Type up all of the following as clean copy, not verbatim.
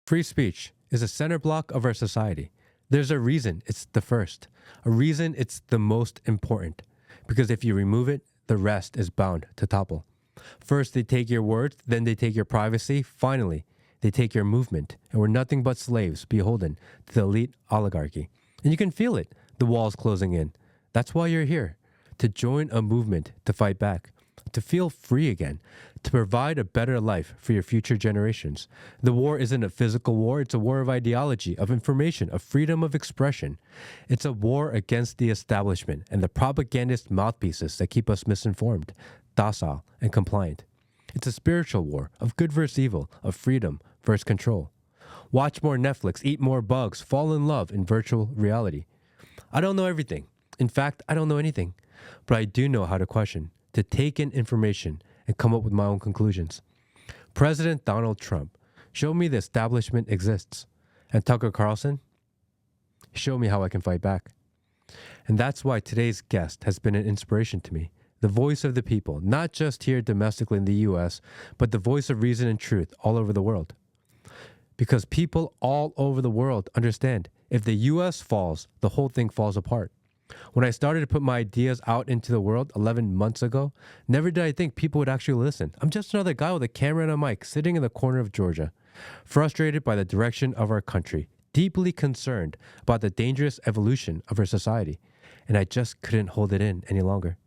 Free speech is a center block of our society. There's a reason it's the first, a reason it's the most important. Because if you remove it, the rest is bound to topple. First, they take your words, then they take your privacy. Finally, they take your movement, and we're nothing but slaves beholden to the elite oligarchy. And you can feel it, the walls closing in. That's why you're here, to join a movement to fight back, to feel free again, to provide a better life for your future generations. The war isn't a physical war, it's a war of ideology, of information, of freedom of expression. It's a war against the establishment and the propagandist mouthpieces that keep us misinformed, docile, and compliant. It's a spiritual war of good versus evil, of freedom versus control. Watch more Netflix, eat more bugs, fall in love in virtual reality. I don't know everything. In fact, I don't know anything. But I do know how to question, to take in information and come up with my own conclusions. President Donald Trump showed me the establishment exists. And Tucker Carlson showed me how I can fight back. And that's why today's guest has been an inspiration to me. The voice of the people, not just here domestically in the US, but the voice of reason and truth all over the world. Because people all over the world understand if the US falls, the whole thing falls apart. When I started to put my ideas out into the world 11 months ago, never did I think people would actually listen. I'm just another guy with a camera and a mic sitting in the corner of Georgia, frustrated by the direction of our country, deeply concerned about the dangerous evolution of our society. And I just couldn't hold it in any longer.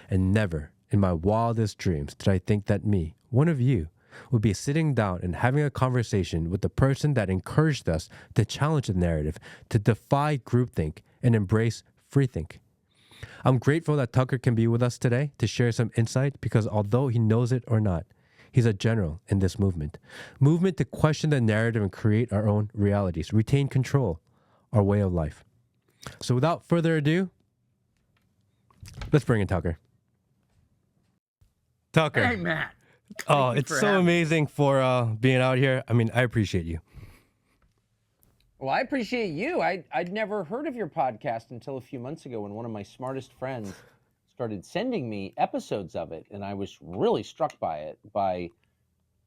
And never in my wildest dreams did I think that me, one of you, would be sitting down and having a conversation with the person that encouraged us to challenge the narrative, to defy groupthink and embrace freethink. I'm grateful that Tucker can be with us today to share some insight because although he knows it or not, he's a general in this movement. Movement to question the narrative and create our own realities, retain control, our way of life. So without further ado, let's bring in Tucker. Tucker. Hey, Matt. Oh, it's so amazing for being out here. I mean, I appreciate you. Well, I appreciate you. I'd never heard of your podcast until a few months ago when one of my smartest friends started sending me episodes of it, and I was really struck by it.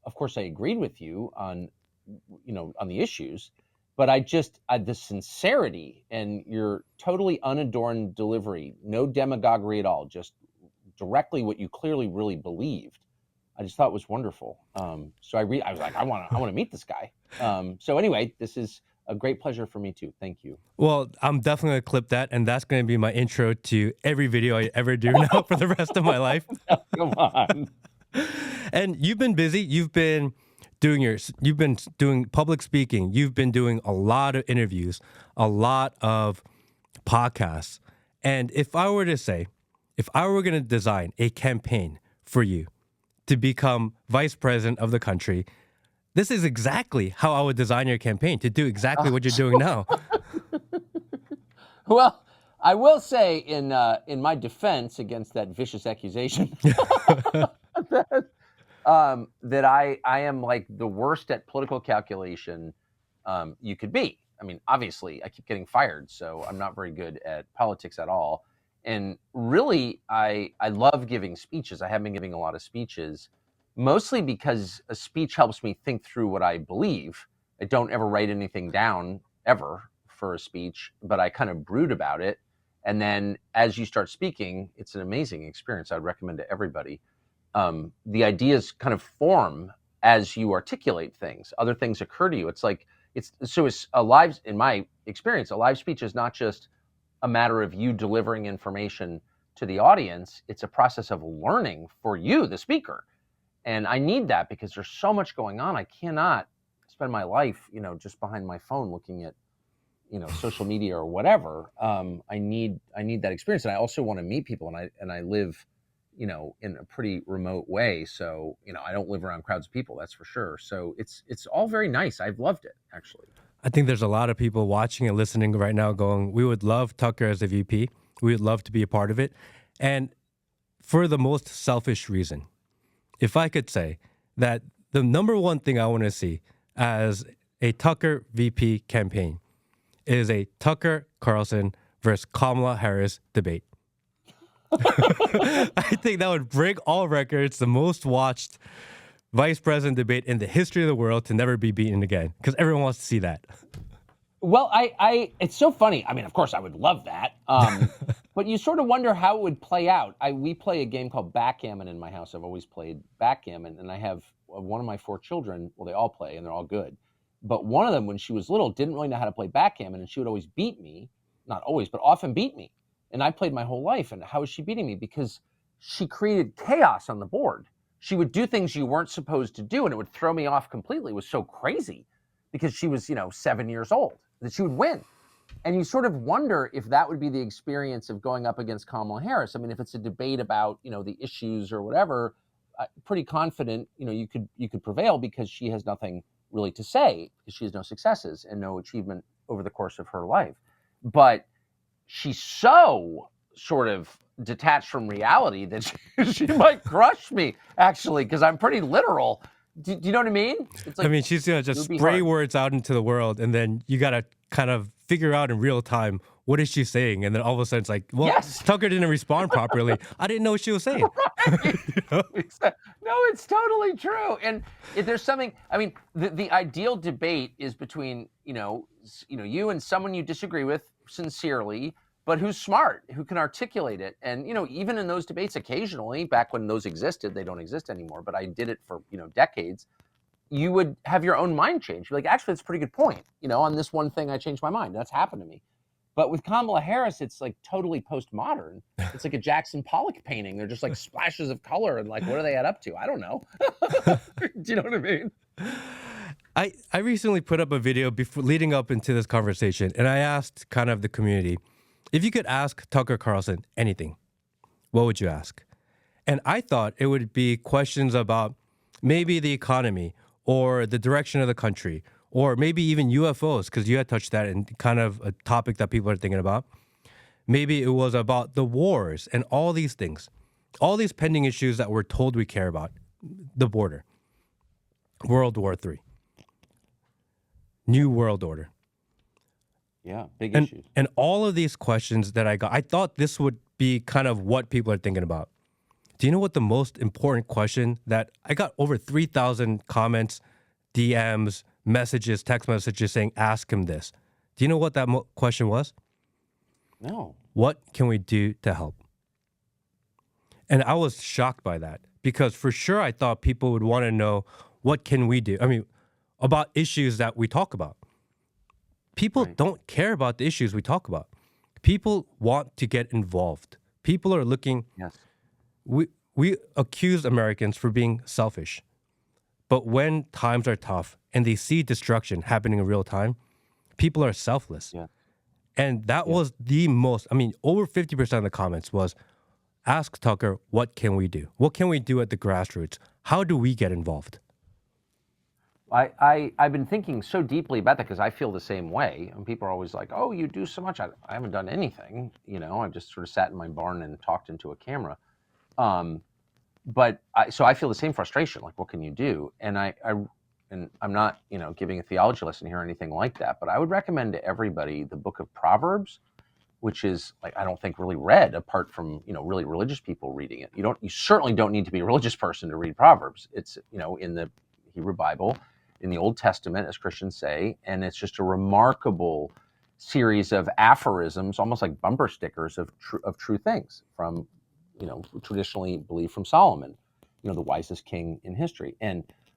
Of course, I agreed with you on the issues, but the sincerity and your totally unadorned delivery, no demagoguery at all, just directly what you clearly really believed. I just thought it was wonderful. So I was like, I want to meet this guy. So anyway, this is a great pleasure for me too. Thank you. Well, I'm definitely going to clip that, and that's going to be my intro to every video I ever do now for the rest of my life. Come on. And you've been busy. You've been doing public speaking. You've been doing a lot of interviews, a lot of podcasts. And if I were going to design a campaign for you to become vice president of the country, this is exactly how I would design your campaign, to do exactly what you're doing now. Well, I will say in my defense against that vicious accusation that I am like the worst at political calculation you could be. I mean, obviously, I keep getting fired, so I'm not very good at politics at all. And really, I love giving speeches. I have been giving a lot of speeches, mostly because a speech helps me think through what I believe. I don't ever write anything down, ever, for a speech, but I kind of brood about it. And then as you start speaking, it's an amazing experience. I'd recommend to everybody. The ideas kind of form as you articulate things. Other things occur to you. It's in my experience, a live speech is not just a matter of you delivering information to the audience. It's a process of learning for you, the speaker. And I need that because there's so much going on. I cannot spend my life, just behind my phone looking at, social media or whatever. I need that experience. And I also want to meet people, and I live, in a pretty remote way. So, I don't live around crowds of people, that's for sure. So it's all very nice. I've loved it, actually. I think there's a lot of people watching and listening right now going, we would love Tucker as a VP. We would love to be a part of it. And for the most selfish reason, if I could say that the number one thing I want to see as a Tucker VP campaign is a Tucker Carlson versus Kamala Harris debate. I think that would break all records, the most watched vice president debate in the history of the world to never be beaten again, because everyone wants to see that. Well, it's so funny. I mean, of course, I would love that. But you sort of wonder how it would play out. We play a game called backgammon in my house. I've always played backgammon, and I have one of my 4 children. Well, they all play, and they're all good. But one of them, when she was little, didn't really know how to play backgammon, and she would always beat me. Not always, but often beat me. And I played my whole life. And how is she beating me? Because she created chaos on the board. She would do things you weren't supposed to do, and it would throw me off completely. It was so crazy because she was, 7 years old, that she would win. And you sort of wonder if that would be the experience of going up against Kamala Harris. I mean, if it's a debate about, the issues or whatever, pretty confident, you could prevail because she has nothing really to say, because she has no successes and no achievement over the course of her life. But she's so sort of detached from reality that she might crush me, actually, because I'm pretty literal. Do you know what I mean? It's like, I mean, she's going to just spray words out into the world, and then you got to kind of figure out in real time, what is she saying? And then all of a sudden it's like, well, yes. Tucker didn't respond properly. I didn't know what she was saying. Right. No, it's totally true. And if there's something, I mean, the ideal debate is between, you and someone you disagree with sincerely, but who's smart, who can articulate it. And, even in those debates, occasionally, back when those existed, they don't exist anymore, but I did it for, decades, you would have your own mind change. You're like, actually, it's a pretty good point. On this one thing, I changed my mind. That's happened to me. But with Kamala Harris, it's like totally postmodern. It's like a Jackson Pollock painting. They're just like splashes of color and like, what do they add up to? I don't know. Do you know what I mean? I recently put up a video leading up into this conversation, and I asked kind of the community, if you could ask Tucker Carlson anything, what would you ask? And I thought it would be questions about maybe the economy or the direction of the country, or maybe even UFOs, because you had touched that in kind of a topic that people are thinking about. Maybe it was about the wars and all these things, all these pending issues that we're told we care about, the border, World War III, New World Order. Yeah, big issues. And all of these questions that I got, I thought this would be kind of what people are thinking about. Do you know what the most important question that I got over 3,000 comments, DMs, messages, text messages saying, ask him this. Do you know what that question was? No. What can we do to help? And I was shocked by that, because for sure I thought people would want to know, what can we do? I mean, about issues that we talk about. People don't care about the issues we talk about. People want to get involved. People are looking. Yes. We accuse Americans for being selfish. But when times are tough and they see destruction happening in real time, people are selfless. Yeah. And that was the most, over 50% of the comments was, ask Tucker, what can we do? What can we do at the grassroots? How do we get involved? I've been thinking so deeply about that, because I feel the same way. And people are always like, oh, you do so much. I haven't done anything. I've just sort of sat in my barn and talked into a camera. So I feel the same frustration. Like, what can you do? And I'm not, giving a theology lesson here or anything like that, but I would recommend to everybody the book of Proverbs, which is, like, I don't think really read apart from, really religious people reading it. You certainly don't need to be a religious person to read Proverbs. It's, in the Hebrew Bible, in the Old Testament, as Christians say, and it's just a remarkable series of aphorisms, almost like bumper stickers of true things from, traditionally believed from Solomon, the wisest king in history.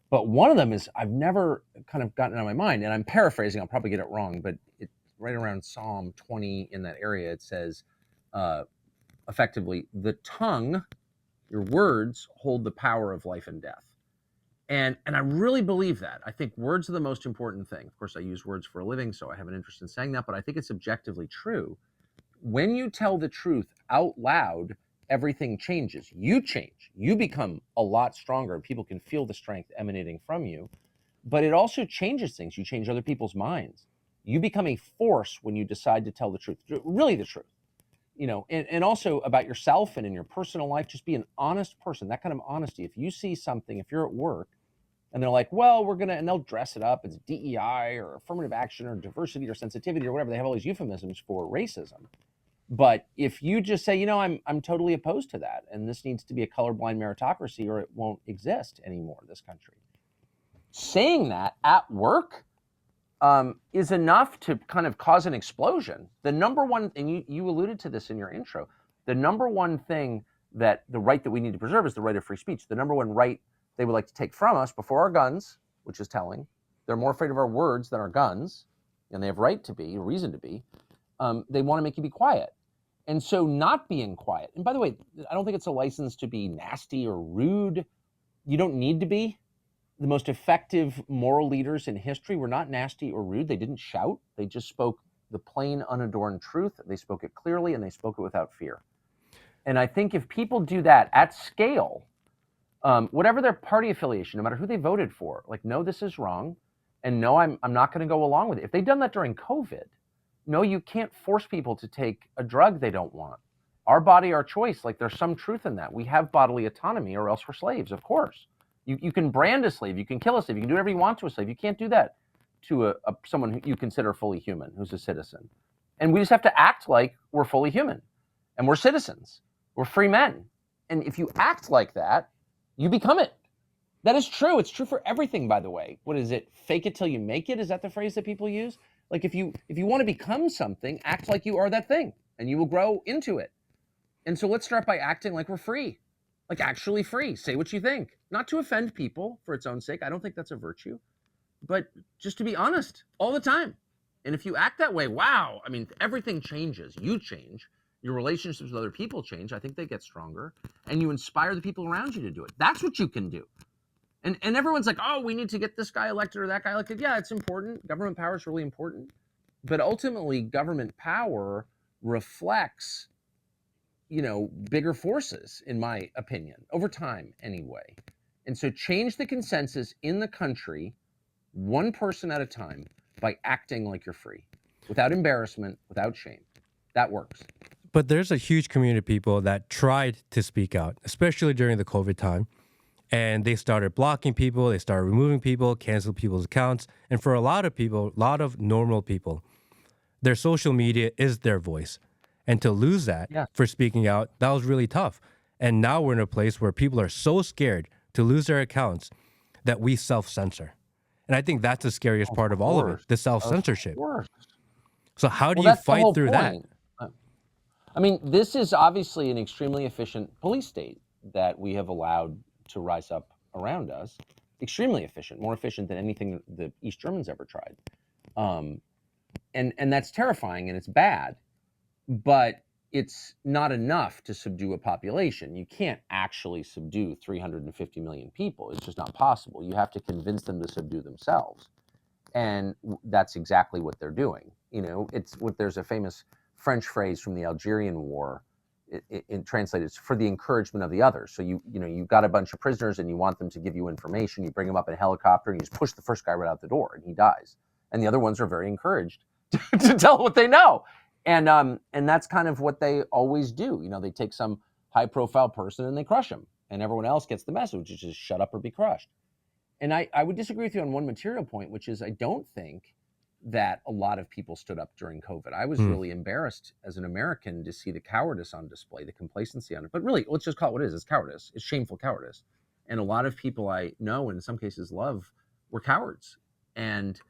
But one of them is, I've never kind of gotten out of my mind, and I'm paraphrasing, I'll probably get it wrong, but it's right around Psalm 20 in that area. It says, effectively, the tongue, your words, hold the power of life and death. And I really believe that. I think words are the most important thing. Of course, I use words for a living, so I have an interest in saying that, but I think it's objectively true. When you tell the truth out loud, everything changes. You change. You become a lot stronger. People can feel the strength emanating from you. But it also changes things. You change other people's minds. You become a force when you decide to tell the truth, really the truth. And also about yourself and in your personal life, just be an honest person, that kind of honesty. If you see something, if you're at work, and they're like, well, and they'll dress it up, it's DEI or affirmative action or diversity or sensitivity or whatever. They have all these euphemisms for racism. But if you just say, I'm totally opposed to that, and this needs to be a colorblind meritocracy or it won't exist anymore, this country. Saying that at work is enough to kind of cause an explosion. The number one, and you alluded to this in your intro, the number one thing that the right that we need to preserve is the right of free speech. The number one right they would like to take from us before our guns, which is telling. They're more afraid of our words than our guns, and they have right to be, a reason to be. They want to make you be quiet. And so not being quiet, and by the way, I don't think it's a license to be nasty or rude. You don't need to be. The most effective moral leaders in history were not nasty or rude. They didn't shout. They just spoke the plain, unadorned truth. They spoke it clearly, and they spoke it without fear. And I think if people do that at scale, whatever their party affiliation, no matter who they voted for, like, no, this is wrong, and no, I'm not going to go along with it. If they'd done that during COVID, no, you can't force people to take a drug they don't want. Our body, our choice. Like, there's some truth in that. We have bodily autonomy, or else we're slaves, of course. You can brand a slave. You can kill a slave. You can do whatever you want to a slave. You can't do that to someone who you consider fully human, who's a citizen. And we just have to act like we're fully human. And we're citizens. We're free men. And if you act like that, you become it. That is true. It's true for everything, by the way. What is it? Fake it till you make it? Is that the phrase that people use? Like, if you want to become something, act like you are that thing, and you will grow into it. And so let's start by acting like we're free. Like, actually free. Say what you think. Not to offend people for its own sake. I don't think that's a virtue. But just to be honest all the time. And if you act that way, wow, I mean, everything changes. You change. Your relationships with other people change. I think they get stronger. And you inspire the people around you to do it. That's what you can do. And everyone's like, oh, we need to get this guy elected or that guy elected. Yeah, it's important. Government power is really important. But ultimately, government power reflects, bigger forces, in my opinion, over time anyway. And so change the consensus in the country, one person at a time, by acting like you're free, without embarrassment, without shame. That works. But there's a huge community of people that tried to speak out, especially during the COVID time. And they started blocking people, they started removing people, canceling people's accounts. And for a lot of people, a lot of normal people, their social media is their voice. And to lose that for speaking out, that was really tough. And now we're in a place where people are so scared to lose their accounts that we self-censor. And I think that's the scariest part of all of it, the self-censorship. So how do you fight through that? I mean, this is obviously an extremely efficient police state that we have allowed to rise up around us. Extremely efficient, more efficient than anything the East Germans ever tried. And that's terrifying and it's bad, but it's not enough to subdue a population. You can't actually subdue 350 million people. It's just not possible. You have to convince them to subdue themselves. And that's exactly what they're doing. There's a famous French phrase from the Algerian War. It translated for the encouragement of the others. So you've got a bunch of prisoners and you want them to give you information. You bring them up in a helicopter and you just push the first guy right out the door and he dies. And the other ones are very encouraged to tell what they know. And that's kind of what they always do. They take some high profile person and they crush him, and everyone else gets the message, which is just shut up or be crushed. And I would disagree with you on one material point, which is I don't think that a lot of people stood up during COVID. I was really embarrassed as an American to see the cowardice on display, the complacency on it. But really, let's just call it what it is. It's cowardice. It's shameful cowardice. And a lot of people I know, and in some cases love, were cowards. And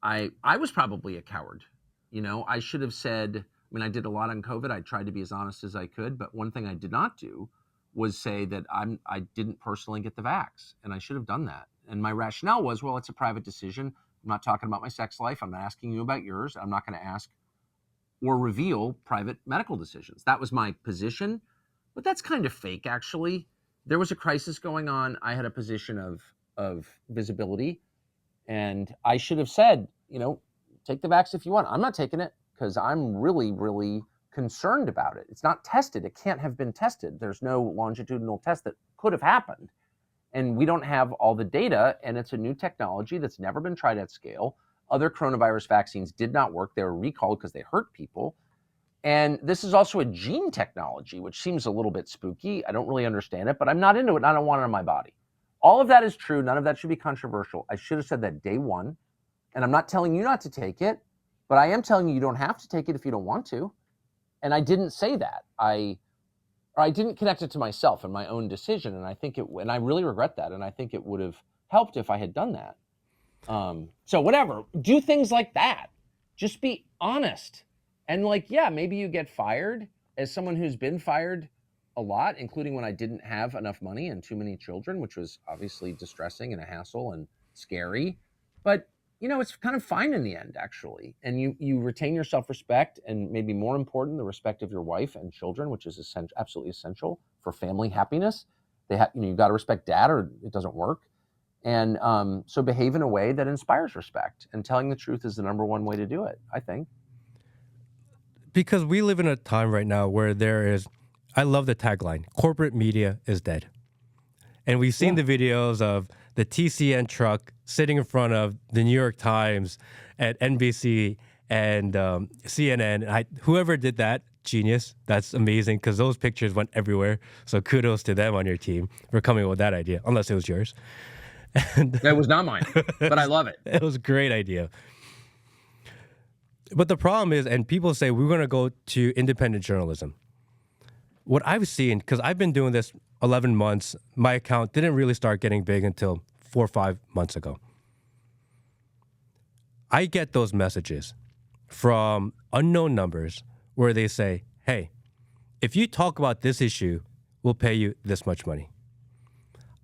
I was probably a coward. I should have said, I did a lot on COVID. I tried to be as honest as I could. But one thing I did not do was say that I didn't personally get the vax. And I should have done that. And my rationale was, well, it's a private decision. I'm not talking about my sex life. I'm not asking you about yours. I'm not going to ask or reveal private medical decisions. That was my position. But that's kind of fake, actually. There was a crisis going on. I had a position of visibility. And I should have said, take the vax if you want. I'm not taking it because I'm really, really concerned about it. It's not tested. It can't have been tested. There's no longitudinal test that could have happened. And we don't have all the data, and it's a new technology that's never been tried at scale. Other coronavirus vaccines did not work. They were recalled because they hurt people. And this is also a gene technology, which seems a little bit spooky. I don't really understand it, but I'm not into it, and I don't want it in my body. All of that is true. None of that should be controversial. I should have said that day one. And I'm not telling you not to take it, but I am telling you don't have to take it if you don't want to. And I didn't say that. I didn't connect it to myself and my own decision. And I really regret that. And I think it would have helped if I had done that. So whatever, do things like that. Just be honest. And like, yeah, maybe you get fired. As someone who's been fired a lot, including when I didn't have enough money and too many children, which was obviously distressing and a hassle and scary. But it's kind of fine in the end, actually. And you retain your self-respect, and maybe more important, the respect of your wife and children, which is absolutely essential for family happiness. You've got to respect dad, or it doesn't work. And so behave in a way that inspires respect. And telling the truth is the number one way to do it, I think. Because we live in a time right now where I love the tagline, corporate media is dead. And we've seen the videos of the TCN truck sitting in front of the New York Times at NBC and CNN. Whoever did that, genius. That's amazing, because those pictures went everywhere. So kudos to them on your team for coming up with that idea, unless it was yours. That was not mine, but I love it. It was a great idea. But the problem is, and people say, we're going to go to independent journalism. What I've seen, because I've been doing this 11 months, my account didn't really start getting big until 4 or 5 months ago. I get those messages from unknown numbers where they say, hey, if you talk about this issue, we'll pay you this much money.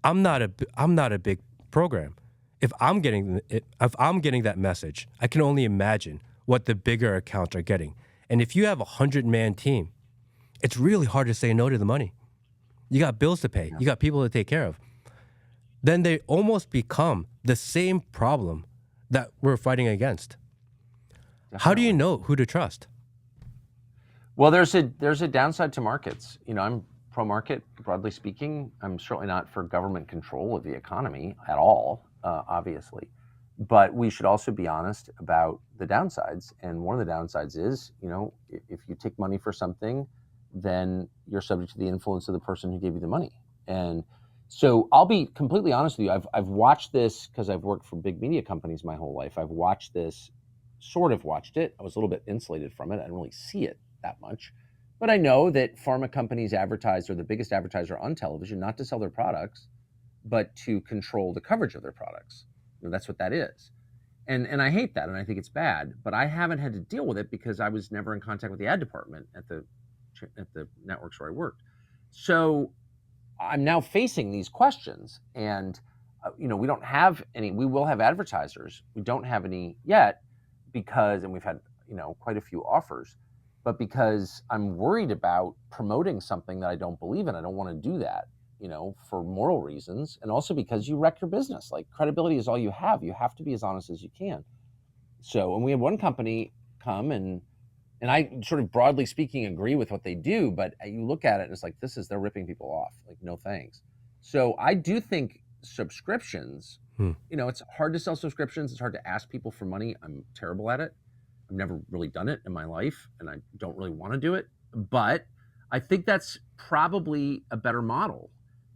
I'm not a big program. If I'm getting that message, I can only imagine what the bigger accounts are getting. And if you have a 100-man team, it's really hard to say no to the money. You got bills to pay. You got people to take care of. Then they almost become the same problem that we're fighting against. Definitely. How do you know who to trust? Well, there's a downside to markets. I'm pro-market, broadly speaking. I'm certainly not for government control of the economy at all, obviously. But we should also be honest about the downsides. And one of the downsides is, if you take money for something, then you're subject to the influence of the person who gave you the money. And so I'll be completely honest with you. I've watched this because I've worked for big media companies my whole life. I've watched this, sort of watched it. I was a little bit insulated from it. I didn't really see it that much. But I know that pharma companies advertise, or the biggest advertiser on television, not to sell their products, but to control the coverage of their products. That's what that is. And I hate that, and I think it's bad. But I haven't had to deal with it because I was never in contact with the ad department at the networks where I worked. So I'm now facing these questions, and we don't have any. We will have advertisers. We don't have any yet and we've had quite a few offers, but because I'm worried about promoting something that I don't believe in. I don't want to do that, for moral reasons, and also because you wreck your business. Like, credibility is all you have. You have to be as honest as you can. So, and we had one company come and I sort of broadly speaking agree with what they do, but you look at it and it's like, they're ripping people off. Like, no thanks. So I do think subscriptions, it's hard to sell subscriptions. It's hard to ask people for money. I'm terrible at it. I've never really done it in my life, and I don't really want to do it. But I think that's probably a better model,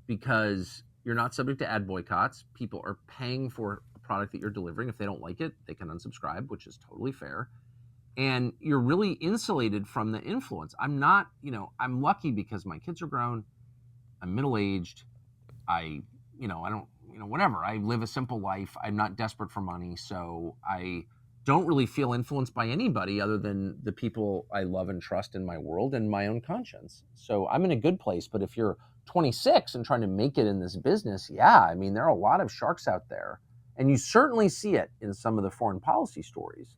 because you're not subject to ad boycotts. People are paying for a product that you're delivering. If they don't like it, they can unsubscribe, which is totally fair. And you're really insulated from the influence. I'm not, I'm lucky because my kids are grown. I'm middle-aged. I don't, whatever. I live a simple life. I'm not desperate for money. So I don't really feel influenced by anybody other than the people I love and trust in my world and my own conscience. So I'm in a good place. But if you're 26 and trying to make it in this business, there are a lot of sharks out there. And you certainly see it in some of the foreign policy stories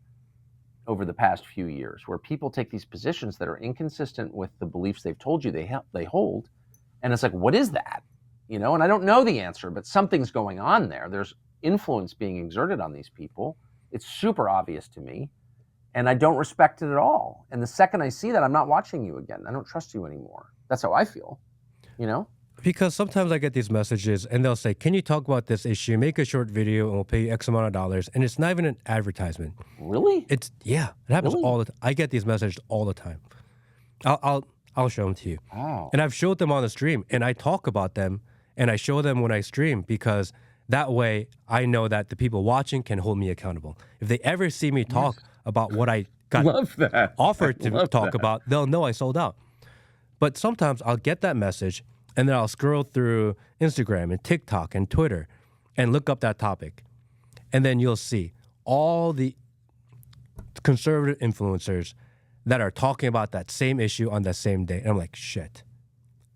over the past few years, where people take these positions that are inconsistent with the beliefs they've told you they hold. And it's like, what is that? And I don't know the answer, but something's going on there. There's influence being exerted on these people. It's super obvious to me, and I don't respect it at all. And the second I see that, I'm not watching you again. I don't trust you anymore. That's how I feel, Because sometimes I get these messages and they'll say, can you talk about this issue? Make a short video and we'll pay you X amount of dollars. And it's not even an advertisement. Really? It happens Really? all the time. I get these messages all the time. I'll show them to you. Wow. And I've showed them on the stream, and I talk about them, and I show them when I stream, because that way I know that the people watching can hold me accountable. If they ever see me talk about what I got Love that. offered I to love talk that. about, they'll know I sold out. But sometimes I'll get that message and then I'll scroll through Instagram and TikTok and Twitter and look up that topic. And then you'll see all the conservative influencers that are talking about that same issue on that same day. And I'm like, shit,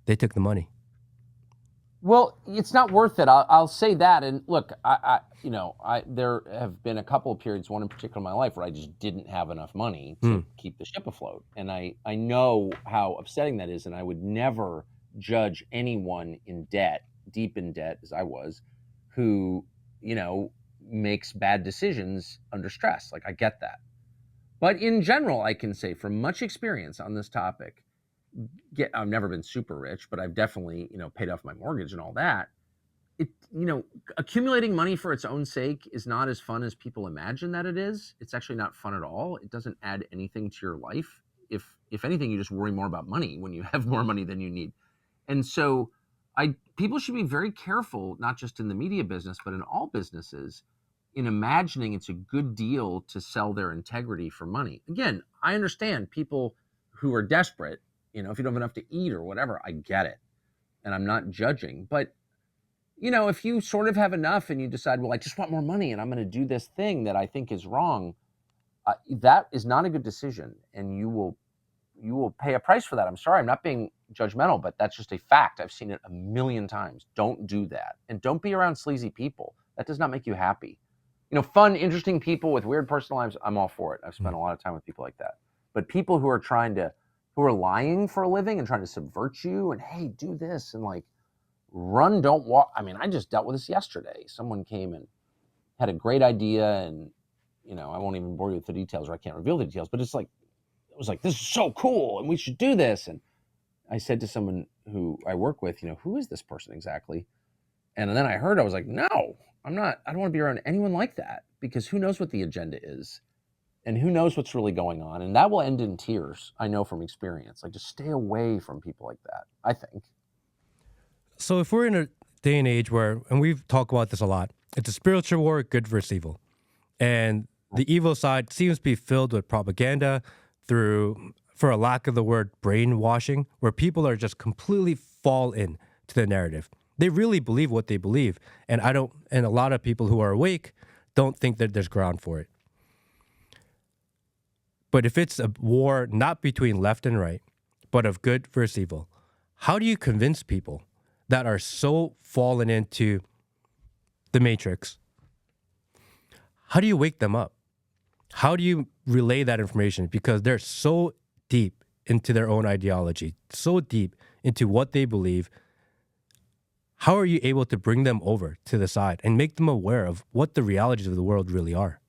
they took the money. Well, it's not worth it. I'll say that. And look, there have been a couple of periods, one in particular in my life, where I just didn't have enough money to keep the ship afloat. And I know how upsetting that is. And I would never judge anyone in debt, deep in debt as I was, who, makes bad decisions under stress. Like, I get that. But in general, I can say from much experience on this topic, I've never been super rich, but I've definitely, paid off my mortgage and all that. Accumulating money for its own sake is not as fun as people imagine that it is. It's actually not fun at all. It doesn't add anything to your life. If anything, you just worry more about money when you have more money than you need. And so people should be very careful, not just in the media business, but in all businesses, in imagining it's a good deal to sell their integrity for money. Again, I understand people who are desperate, if you don't have enough to eat or whatever, I get it. And I'm not judging. But, if you sort of have enough and you decide, well, I just want more money and I'm going to do this thing that I think is wrong, that is not a good decision. And you will pay a price for that. I'm sorry, I'm not being judgmental, but that's just a fact. I've seen it a million times. Don't do that. And don't be around sleazy people. That does not make you happy. Fun, interesting people with weird personal lives, I'm all for it. I've spent a lot of time with people like that. But people who are lying for a living and trying to subvert you and, hey, do this and like run, don't walk. I mean, I just dealt with this yesterday. Someone came and had a great idea and, I won't even bore you with the details, or I can't reveal the details, but it was like, this is so cool and we should do this. And I said to someone who I work with, who is this person exactly? And then I was like, no, I don't want to be around anyone like that, because who knows what the agenda is and who knows what's really going on. And that will end in tears. I know from experience. Like, just stay away from people like that, I think. So if we're in a day and age where, and we've talked about this a lot, it's a spiritual war, good versus evil. And the evil side seems to be filled with propaganda through, for a lack of the word, brainwashing, where people are just completely fall in to the narrative. They really believe what they believe. And a lot of people who are awake don't think that there's ground for it. But if it's a war not between left and right, but of good versus evil, how do you convince people that are so fallen into the matrix? How do you wake them up? How do you relay that information? Because they're so deep into their own ideology, so deep into what they believe. How are you able to bring them over to the side and make them aware of what the realities of the world really are?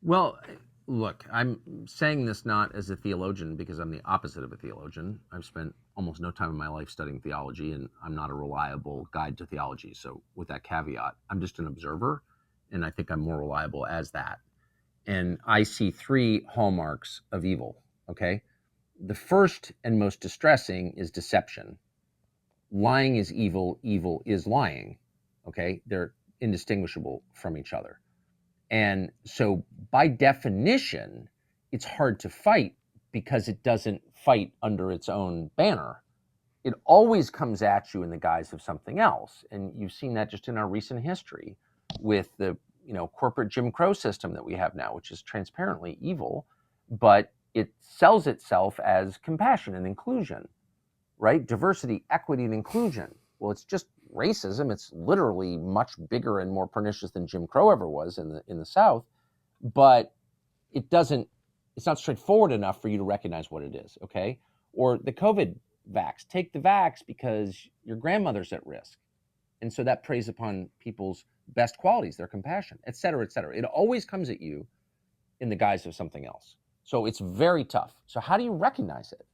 Well, look, I'm saying this not as a theologian, because I'm the opposite of a theologian. I've spent almost no time in my life studying theology, and I'm not a reliable guide to theology. So with that caveat, I'm just an observer, and I think I'm more reliable as that. And I see three hallmarks of evil, okay? The first and most distressing is deception. Lying is evil, evil is lying, okay? They're indistinguishable from each other. And so by definition, it's hard to fight because it doesn't fight under its own banner. It always comes at you in the guise of something else. And you've seen that just in our recent history with the corporate Jim Crow system that we have now, which is transparently evil, but it sells itself as compassion and inclusion, right? Diversity, equity, and inclusion. Well, it's just racism. It's literally much bigger and more pernicious than Jim Crow ever was in the South, but it's not straightforward enough for you to recognize what it is, okay? Or the COVID vax. Take the vax because your grandmother's at risk. And so that preys upon people's best qualities, their compassion, et cetera, et cetera. It always comes at you in the guise of something else. So it's very tough. So how do you recognize it?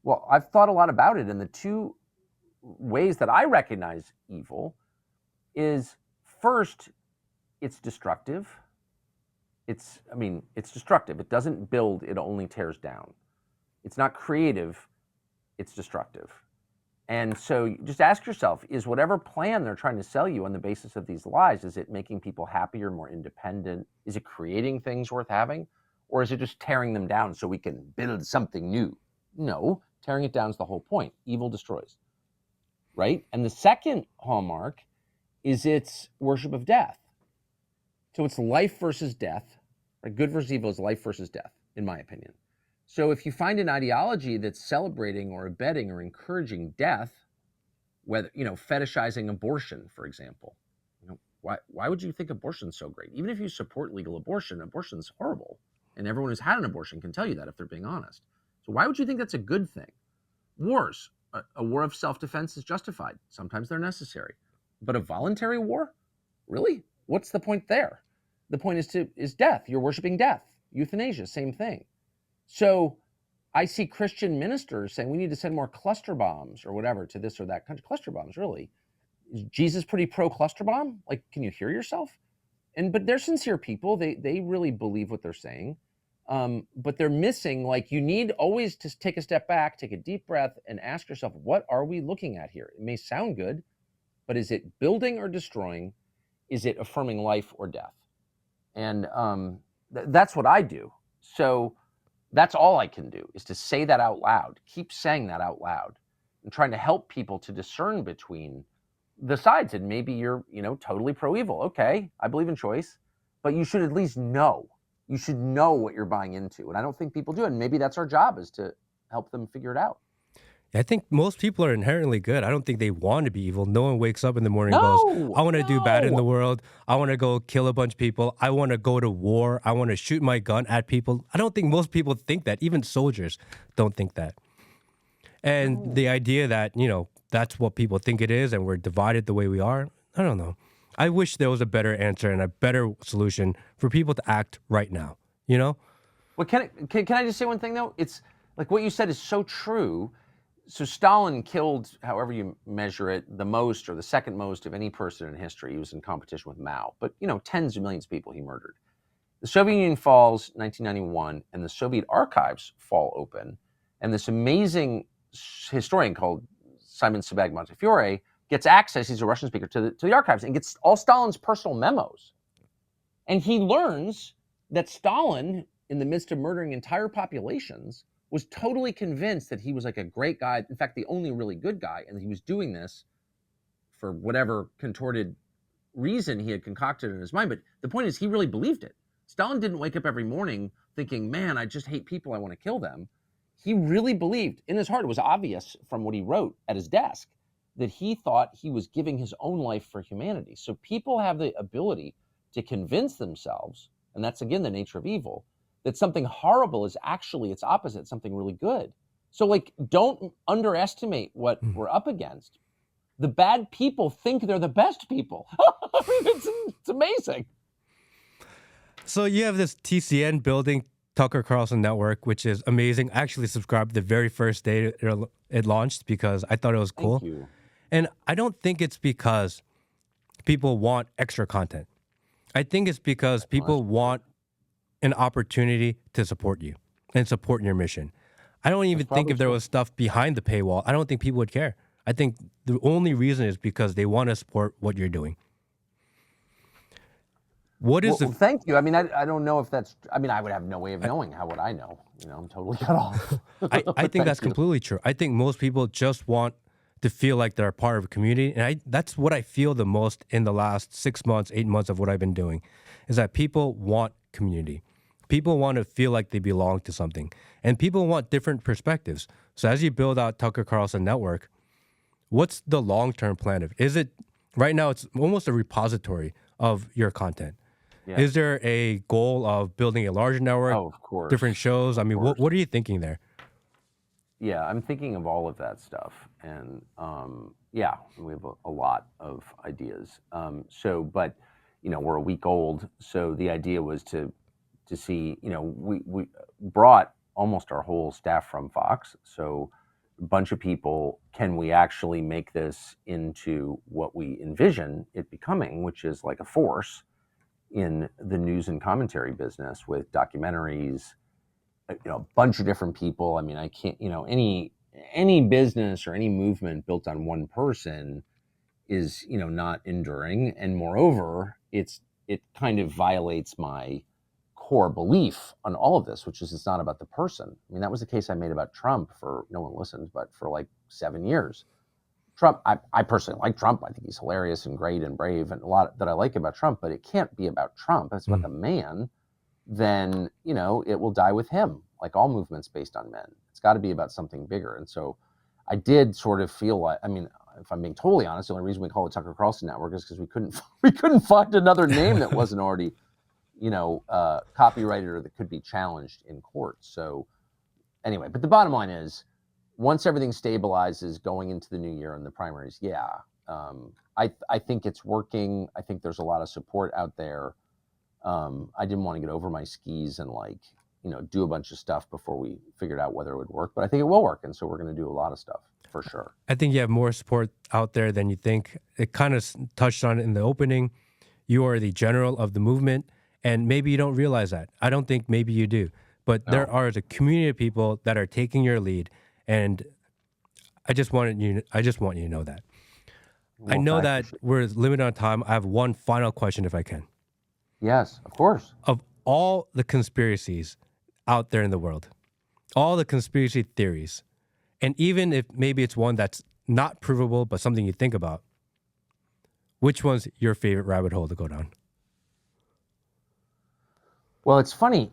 Well, I've thought a lot about it, and the two ways that I recognize evil is, first, it's destructive. It's destructive. It doesn't build, it only tears down. It's not creative, it's destructive. And so just ask yourself, is whatever plan they're trying to sell you on the basis of these lies, is it making people happier, more independent? Is it creating things worth having? Or is it just tearing them down so we can build something new? No, tearing it down is the whole point. Evil destroys, right? And the second hallmark is its worship of death. So it's life versus death. Right? Good versus evil is life versus death, in my opinion. So if you find an ideology that's celebrating or abetting or encouraging death, whether, fetishizing abortion, for example, why would you think abortion's so great? Even if you support legal abortion, abortion's horrible. And everyone who's had an abortion can tell you that if they're being honest. So why would you think that's a good thing? Wars, a war of self-defense is justified. Sometimes they're necessary. But a voluntary war? Really? What's the point there? The point is death. You're worshiping death. Euthanasia, same thing. So I see Christian ministers saying we need to send more cluster bombs or whatever to this or that country. Cluster bombs, really? Is Jesus pretty pro cluster bomb? Like, can you hear yourself? But they're sincere people. They really believe what they're saying. But they're missing, like, you need always to take a step back, take a deep breath, and ask yourself, what are we looking at here? It may sound good, but is it building or destroying? Is it affirming life or death? And that's what I do. So that's all I can do, is to say that out loud, keep saying that out loud, and trying to help people to discern between the sides. And maybe you're, totally pro-evil. Okay, I believe in choice, but you should at least know. You should know what you're buying into. And I don't think people do. And maybe that's our job, is to help them figure it out. I think most people are inherently good. I don't think they want to be evil. No one wakes up in the morning and goes, I want to do bad in the world. I want to go kill a bunch of people. I want to go to war. I want to shoot my gun at people. I don't think most people think that. Even soldiers don't think that. And the idea that, that's what people think it is and we're divided the way we are, I don't know. I wish there was a better answer and a better solution for people to act right now, Well, can I just say one thing, though? It's like what you said is so true. So Stalin killed, however you measure it, the most or the second most of any person in history. He was in competition with Mao. But, tens of millions of people he murdered. The Soviet Union falls 1991, and the Soviet archives fall open. And this amazing historian called Simon Sebag Montefiore gets access, he's a Russian speaker, to the archives, and gets all Stalin's personal memos. And he learns that Stalin, in the midst of murdering entire populations, was totally convinced that he was like a great guy, in fact, the only really good guy, and he was doing this for whatever contorted reason he had concocted in his mind. But the point is, he really believed it. Stalin didn't wake up every morning thinking, man, I just hate people, I want to kill them. He really believed, in his heart, it was obvious from what he wrote at his desk, that he thought he was giving his own life for humanity. So people have the ability to convince themselves, and that's again the nature of evil, that something horrible is actually its opposite, something really good. So, like, don't underestimate what we're up against. The bad people think they're the best people. I mean, it's amazing. So you have this TCN building, Tucker Carlson Network, which is amazing. I actually subscribed the very first day it launched because I thought it was cool. Thank you. And I don't think it's because people want extra content. I think it's because people want an opportunity to support you and support your mission. I don't even think if there was stuff behind the paywall, I don't think people would care. I think the only reason is because they want to support what you're doing. What is thank you. I mean, I don't know if that's, I mean, I would have no way of knowing. How would I know? I'm totally cut off. I think that's completely true. I think most people just want to feel like they're a part of a community. And that's what I feel the most in the last 6 months, 8 months of what I've been doing, is that people want community. People want to feel like they belong to something. And people want different perspectives. So as you build out Tucker Carlson Network, what's the long-term plan of? Is it, right now it's almost a repository of your content. Yeah. Is there a goal of building a larger network? Oh, of course. Different shows? I mean, what are you thinking there? Yeah, I'm thinking of all of that stuff. And yeah, we have a lot of ideas. But, we're a week old. So the idea was to see, we brought almost our whole staff from Fox. So a bunch of people, can we actually make this into what we envision it becoming, which is like a force in the news and commentary business with documentaries, a bunch of different people. I mean, I can't, any business or any movement built on one person is, not enduring. And moreover, it kind of violates my core belief on all of this, which is it's not about the person. I mean, that was the case I made about Trump for, no one listened, but for like 7 years. Trump, I personally like Trump. I think he's hilarious and great and brave and a lot that I like about Trump, but it can't be about Trump. It's about the man. Then, it will die with him, like all movements based on men. It's got to be about something bigger. And so I did sort of feel like, I mean, if I'm being totally honest, the only reason we call it Tucker Carlson Network is because we couldn't find another name that wasn't already, copyrighted or that could be challenged in court. So anyway, but the bottom line is, once everything stabilizes going into the new year and the primaries, I think it's working. I think there's a lot of support out there. I didn't want to get over my skis and do a bunch of stuff before we figured out whether it would work, but I think it will work. And so we're going to do a lot of stuff for sure. I think you have more support out there than you think. It kind of touched on it in the opening. You are the general of the movement, and maybe you don't realize that. I don't think maybe you do, but there are the community of people that are taking your lead, and I just want you to know that. Well, I know that we're limited on time. I have one final question, if I can. Yes, of course. Of all the conspiracies out there in the world, all the conspiracy theories, and even if maybe it's one that's not provable but something you think about, which one's your favorite rabbit hole to go down? Well, it's funny,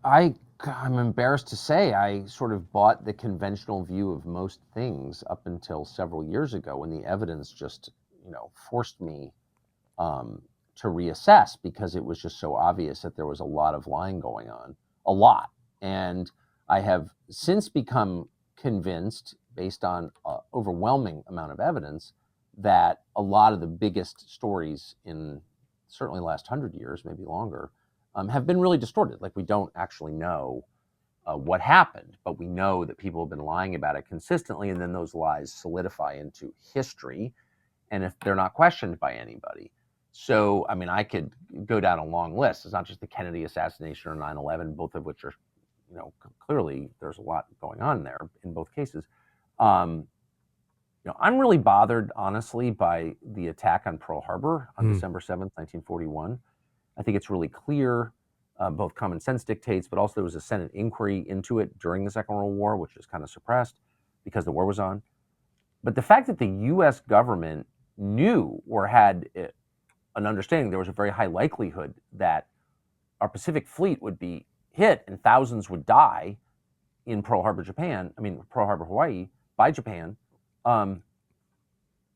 I'm embarrassed to say I sort of bought the conventional view of most things up until several years ago when the evidence just, forced me to reassess, because it was just so obvious that there was a lot of lying going on, a lot. And I have since become convinced, based on an overwhelming amount of evidence, that a lot of the biggest stories in certainly the last 100 years, maybe longer, have been really distorted. Like, we don't actually know what happened, but we know that people have been lying about it consistently, and then those lies solidify into history, and if they're not questioned by anybody. So, I mean, I could go down a long list. It's not just the Kennedy assassination or 9/11, both of which are, clearly there's a lot going on there in both cases. I'm really bothered, honestly, by the attack on Pearl Harbor on December 7th, 1941. I think it's really clear, both common sense dictates, but also there was a Senate inquiry into it during the Second World War, which was kind of suppressed because the war was on. But the fact that the U.S. government knew or had an understanding there was a very high likelihood that our Pacific Fleet would be hit and thousands would die in Pearl Harbor, Hawaii, by Japan,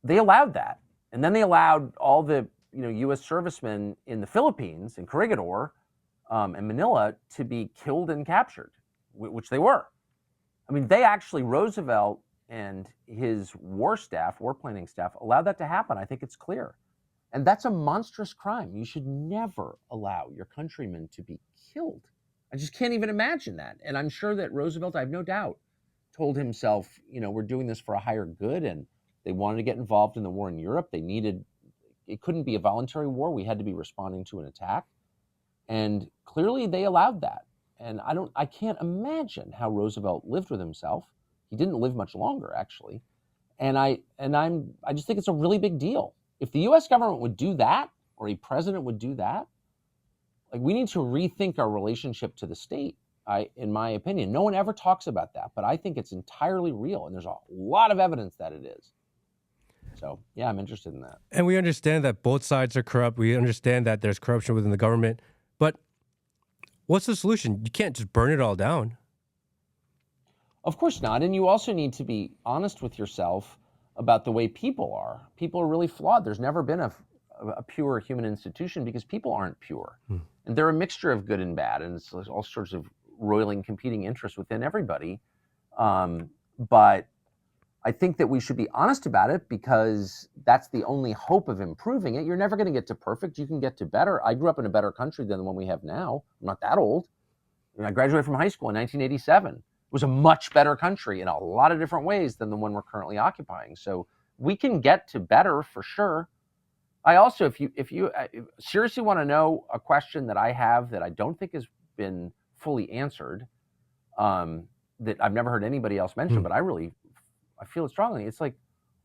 they allowed that. And then they allowed all the U.S. servicemen in the Philippines, in Corregidor and Manila, to be killed and captured, which they were. I mean, Roosevelt and his war planning staff allowed that to happen. I think it's clear. And that's a monstrous crime. You should never allow your countrymen to be killed. I just can't even imagine that. And I'm sure that Roosevelt, I have no doubt, told himself, we're doing this for a higher good, and they wanted to get involved in the war in Europe. It couldn't be a voluntary war. We had to be responding to an attack. And clearly they allowed that. And I can't imagine how Roosevelt lived with himself. He didn't live much longer, actually. And I just think it's a really big deal. If the U.S. government would do that, or a president would do that, we need to rethink our relationship to the state, in my opinion. No one ever talks about that, but I think it's entirely real, and there's a lot of evidence that it is. So, yeah, I'm interested in that. And we understand that both sides are corrupt. We understand that there's corruption within the government. But what's the solution? You can't just burn it all down. Of course not. And you also need to be honest with yourself about the way people are. People are really flawed. There's never been a pure human institution because people aren't pure. And they're a mixture of good and bad, and it's all sorts of roiling competing interests within everybody. But I think that we should be honest about it, because that's the only hope of improving it. You're never going to get to perfect. You can get to better. I grew up in a better country than the one we have now. I'm not that old. I graduated from high school in 1987. It was a much better country in a lot of different ways than the one we're currently occupying. So we can get to better for sure. I also, if you seriously want to know a question that I have that I don't think has been fully answered, that I've never heard anybody else mention, but I feel it strongly. It's like,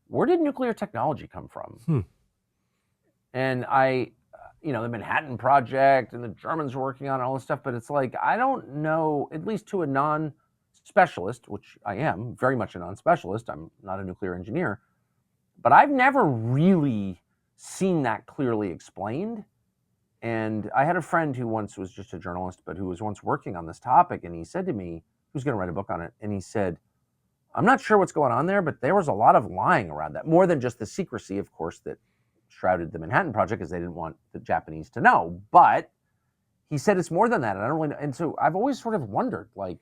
where did nuclear technology come from? And the Manhattan Project and the Germans were working on all this stuff, but it's like, I don't know, at least to a non-specialist, which I am very much a non-specialist. I'm not a nuclear engineer, but I've never really seen that clearly explained. And I had a friend who once was just a journalist, but who was once working on this topic. And he said to me, he was going to write a book on it. And he said, I'm not sure what's going on there, but there was a lot of lying around that, more than just the secrecy, of course, that shrouded the Manhattan Project, because they didn't want the Japanese to know. But he said it's more than that. And I don't really know. And so I've always sort of wondered, like,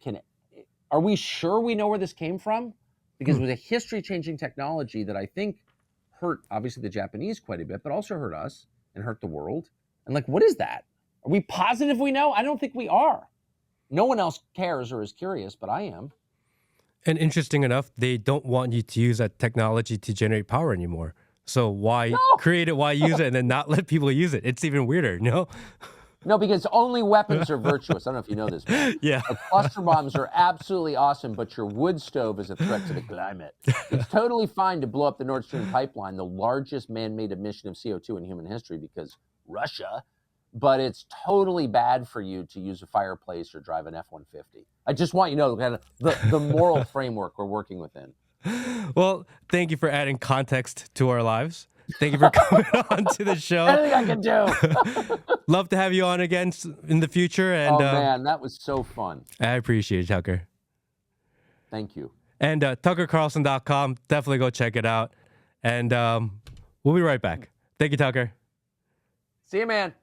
are we sure we know where this came from? Because it was a history-changing technology that I think hurt, obviously, the Japanese quite a bit, but also hurt us and hurt the world. And like, what is that? Are we positive we know? I don't think we are. No one else cares or is curious, but I am. And interesting enough, they don't want you to use that technology to generate power anymore. So why create it, why use it, and then not let people use it? It's even weirder, no? No, because only weapons are virtuous. I don't know if you know this, man. Yeah. Cluster bombs are absolutely awesome, but your wood stove is a threat to the climate. It's totally fine to blow up the Nord Stream pipeline, the largest man-made emission of CO2 in human history, because Russia, but it's totally bad for you to use a fireplace or drive an F-150. I just want you to know kind of the moral framework we're working within. Well, thank you for adding context to our lives. Thank you for coming on to the show. Anything I can do. Love to have you on again in the future. And, man, that was so fun. I appreciate it, Tucker. Thank you. And TuckerCarlson.com, definitely go check it out. And we'll be right back. Thank you, Tucker. See you, man.